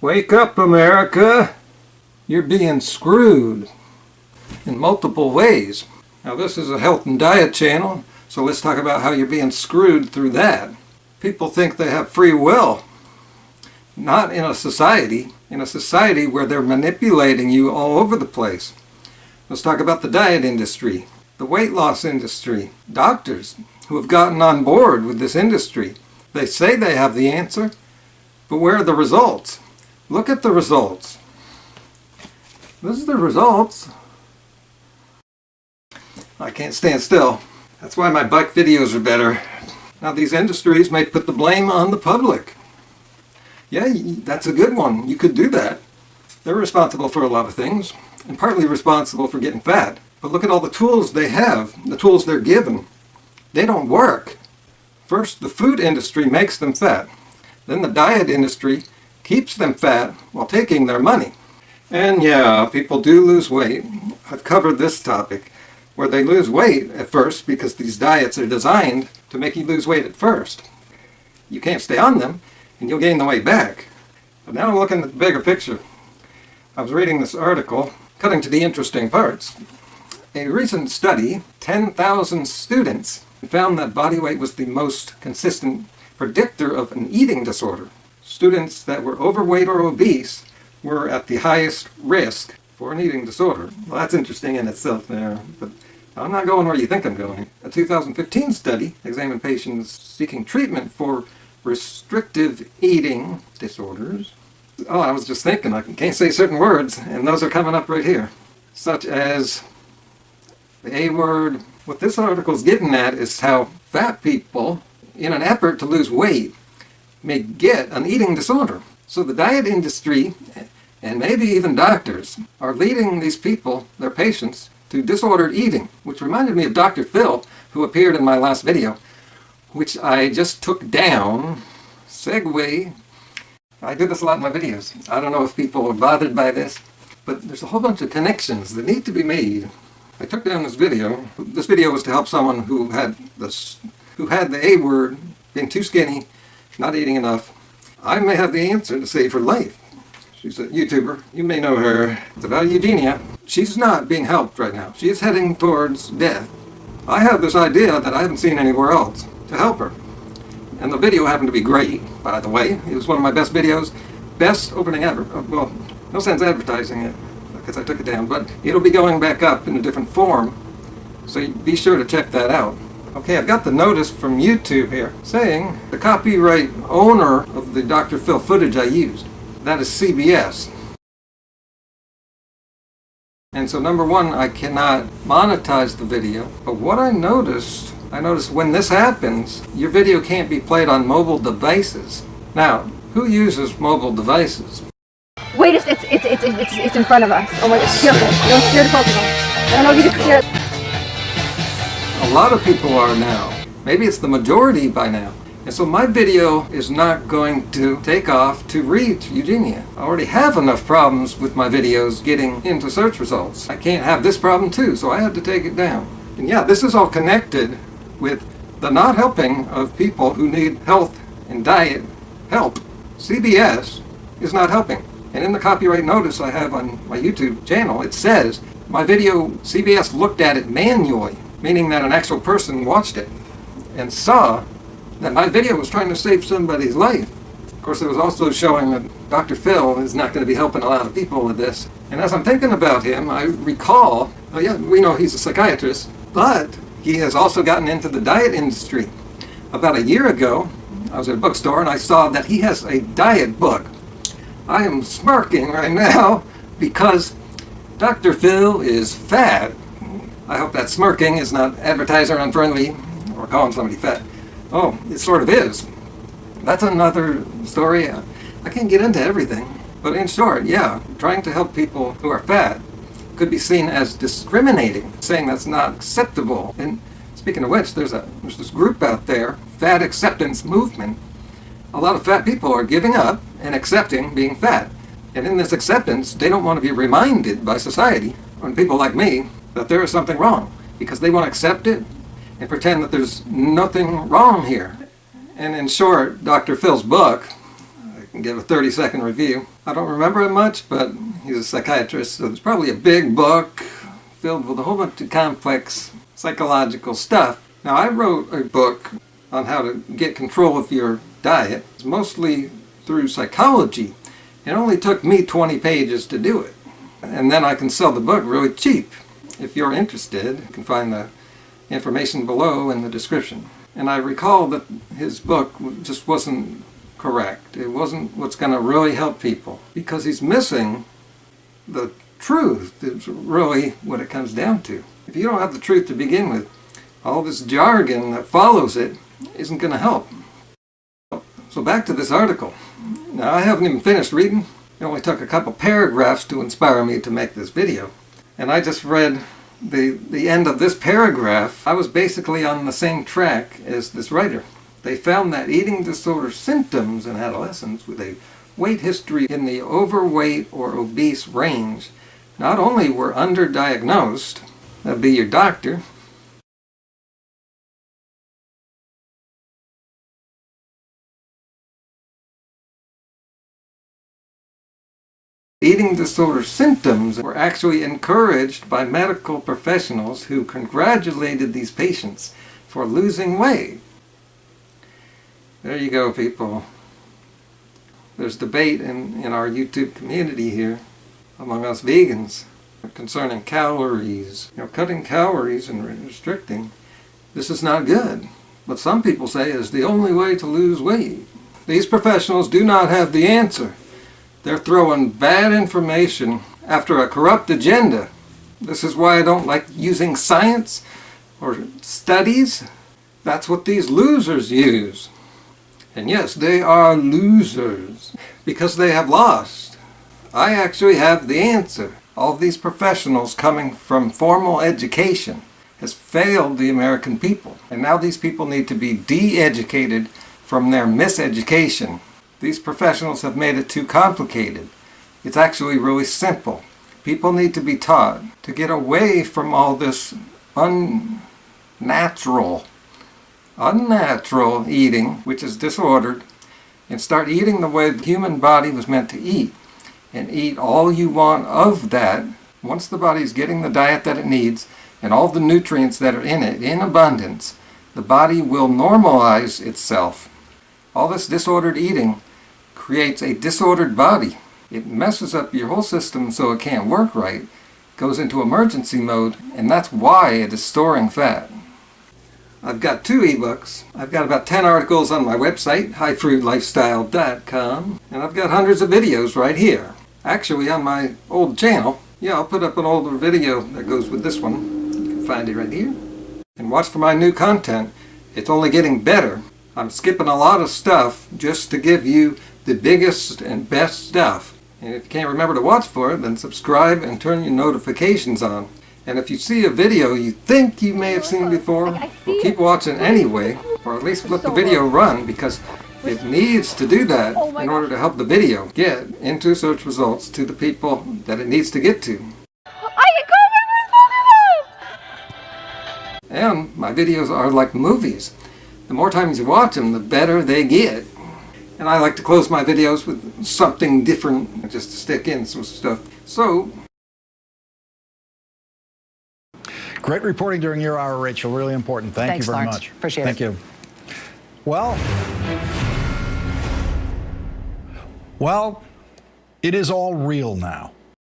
Wake up, America! You're being screwed in multiple ways. Now, this is a health and diet channel, so let's talk about how you're being screwed through that. People think they have free will. Not in a society where they're manipulating you all over the place. Let's talk about the diet industry, the weight loss industry, doctors who have gotten on board with this industry. They say they have the answer, but where are the results? Look at the results. This is the results. I can't stand still. That's why my bike videos are better. Now, these industries may put the blame on the public. Yeah, that's a good one. You could do that. They're responsible for a lot of things, and partly responsible for getting fat. But look at all the tools they have, the tools they're given. They don't work. First, the food industry makes them fat. Then the diet industry keeps them fat while taking their money. And yeah, people do lose weight. I've covered this topic, where they lose weight at first because these diets are designed to make you lose weight at first. You can't stay on them, and you'll gain the weight back. But now I'm looking at the bigger picture. I was reading this article, cutting to the interesting parts. A recent study, 10,000 students, found that body weight was the most consistent predictor of an eating disorder. Students that were overweight or obese were at the highest risk for an eating disorder. Well, that's interesting in itself there, but I'm not going where you think I'm going. A 2015 study examined patients seeking treatment for restrictive eating disorders. Oh, I was just thinking, I can't say certain words, and those are coming up right here. Such as the A word. What this article is getting at is how fat people, in an effort to lose weight, may get an eating disorder. So the diet industry, and maybe even doctors, are leading these people, their patients, to disordered eating, which reminded me of Dr. Phil, who appeared in my last video, which I just took down. Segue. I do this a lot in my videos. I don't know if people are bothered by this, but there's a whole bunch of connections that need to be made. I took down this video. This video was to help someone who had the A word, being too skinny, not eating enough. I may have the answer to save her life. She's a YouTuber. You may know her. It's about Eugenia. She's not being helped right now. She is heading towards death. I have this idea that I haven't seen anywhere else to help her. And the video happened to be great, by the way. It was one of my best videos. Best opening ever. Well, no sense advertising it, because I took it down. But it'll be going back up in a different form. So be sure to check that out. Okay, I've got the notice from YouTube here saying the copyright owner of the Dr. Phil footage I used. That is CBS. And so number one, I cannot monetize the video. But what I noticed when this happens, your video can't be played on mobile devices. Now, who uses mobile devices? Wait, it's in front of us. Oh my God, careful. Don't scare the Pokemon. I don't know if you can scare. A lot of people are now. Maybe it's the majority by now. And so my video is not going to take off to reach Eugenia. I already have enough problems with my videos getting into search results. I can't have this problem too, so I had to take it down. And yeah, this is all connected with the not helping of people who need health and diet help. CBS is not helping. And in the copyright notice I have on my YouTube channel, it says my video, CBS looked at it manually, meaning that an actual person watched it and saw that my video was trying to save somebody's life. Of course, it was also showing that Dr. Phil is not going to be helping a lot of people with this. And as I'm thinking about him, I recall, oh yeah, we know he's a psychiatrist, but he has also gotten into the diet industry. About a year ago, I was at a bookstore and I saw that he has a diet book. I am smirking right now because Dr. Phil is fat. I hope that smirking is not advertiser unfriendly or calling somebody fat. Oh, it sort of is. That's another story. I can't get into everything. But in short, yeah, trying to help people who are fat could be seen as discriminating, saying that's not acceptable. And speaking of which, there's this group out there, Fat Acceptance Movement. A lot of fat people are giving up and accepting being fat. And in this acceptance, they don't want to be reminded by society, or people like me, that there is something wrong, because they want to accept it and pretend that there's nothing wrong here. And in short, Dr. Phil's book, and give a 30-second review. I don't remember it much, but he's a psychiatrist, so there's probably a big book filled with a whole bunch of complex psychological stuff. Now, I wrote a book on how to get control of your diet. It's mostly through psychology. It only took me 20 pages to do it. And then I can sell the book really cheap. If you're interested, you can find the information below in the description. And I recall that his book just wasn't correct. It wasn't what's going to really help people, because he's missing the truth. It's really what it comes down to. If you don't have the truth to begin with, all this jargon that follows it isn't going to help. So back to this article. Now, I haven't even finished reading. It only took a couple paragraphs to inspire me to make this video. And I just read the end of this paragraph. I was basically on the same track as this writer. They found that eating disorder symptoms in adolescents with a weight history in the overweight or obese range not only were underdiagnosed, that'd be your doctor, eating disorder symptoms were actually encouraged by medical professionals who congratulated these patients for losing weight. There you go, people. There's debate in our YouTube community here among us vegans concerning calories. Cutting calories and restricting, this is not good. But some people say it's the only way to lose weight. These professionals do not have the answer. They're throwing bad information after a corrupt agenda. This is why I don't like using science or studies. That's what these losers use. And yes, they are losers because they have lost. I actually have the answer. All of these professionals coming from formal education has failed the American people. And now these people need to be de-educated from their miseducation. These professionals have made it too complicated. It's actually really simple. People need to be taught to get away from all this unnatural eating, which is disordered, and start eating the way the human body was meant to eat. And eat all you want of that. Once the body's getting the diet that it needs and all the nutrients that are in it in abundance, the body will normalize itself. All this disordered eating creates a disordered body. It messes up your whole system so it can't work right, goes into emergency mode, and that's why it is storing fat. I've got 2 ebooks. I've got about 10 articles on my website, highfruitlifestyle.com, and I've got hundreds of videos right here. Actually, on my old channel, I'll put up an older video that goes with this one. You can find it right here. And watch for my new content. It's only getting better. I'm skipping a lot of stuff just to give you the biggest and best stuff. And if you can't remember to watch for it, then subscribe and turn your notifications on. And if you see a video you think you may have seen before, well, keep watching anyway, or at least let the video run, because it needs to do that in order to help the video get into search results to the people that it needs to get to. And my videos are like movies. The more times you watch them, the better they get. And I like to close my videos with something different, just to stick in some stuff. So, great reporting during your hour, Rachel. Really important. Thank you very much. Appreciate it. Thank you. Well, it is all real now.